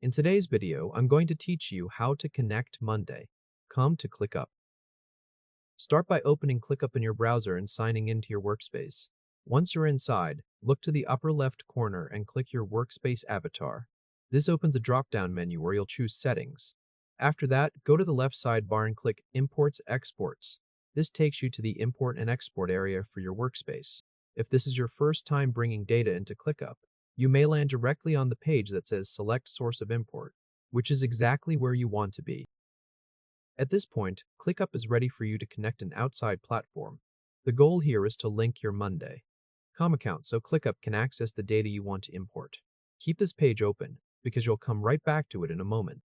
In today's video, I'm going to teach you how to connect Monday. Come to ClickUp. Start by opening ClickUp in your browser and signing into your workspace. Once you're inside, look to the upper left corner and click your workspace avatar. This opens a drop-down menu where you'll choose Settings. After that, go to the left sidebar and click Imports Exports. This takes you to the Import and Export area for your workspace. If this is your first time bringing data into ClickUp, you may land directly on the page that says Select Source of Import, which is exactly where you want to be. At this point, ClickUp is ready for you to connect an outside platform. The goal here is to link your Monday.com account so ClickUp can access the data you want to import. Keep this page open, because you'll come right back to it in a moment.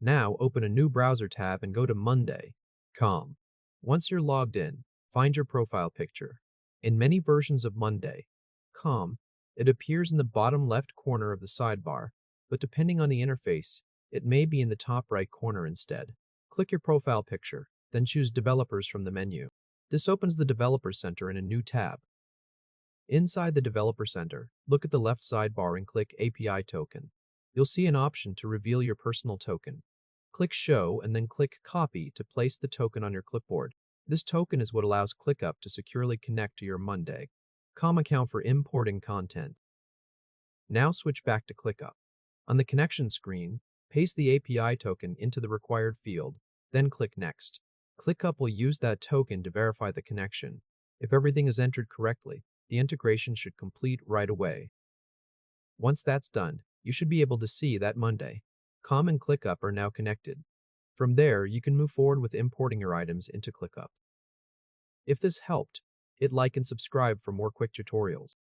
Now, open a new browser tab and go to Monday.com. Once you're logged in, find your profile picture. In many versions of Monday.com, it appears in the bottom left corner of the sidebar, but depending on the interface, it may be in the top right corner instead. Click your profile picture, then choose Developers from the menu. This opens the Developer Center in a new tab. Inside the Developer Center, look at the left sidebar and click API Token. You'll see an option to reveal your personal token. Click Show and then click Copy to place the token on your clipboard. This token is what allows ClickUp to securely connect to your Monday.com account for importing content. Now switch back to ClickUp. On the connection screen, paste the API token into the required field, then click Next. ClickUp will use that token to verify the connection. If everything is entered correctly, the integration should complete right away. Once that's done, you should be able to see that Monday.com and ClickUp are now connected. From there, you can move forward with importing your items into ClickUp. If this helped, hit like and subscribe for more quick tutorials.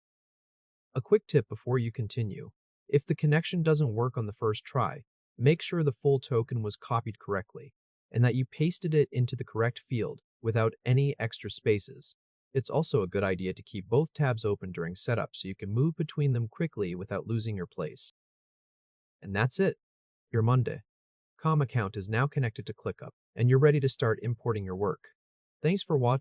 A quick tip before you continue: if the connection doesn't work on the first try, make sure the full token was copied correctly and that you pasted it into the correct field without any extra spaces. It's also a good idea to keep both tabs open during setup so you can move between them quickly without losing your place. And that's it. Your Monday.com account is now connected to ClickUp, and you're ready to start importing your work. Thanks for watching.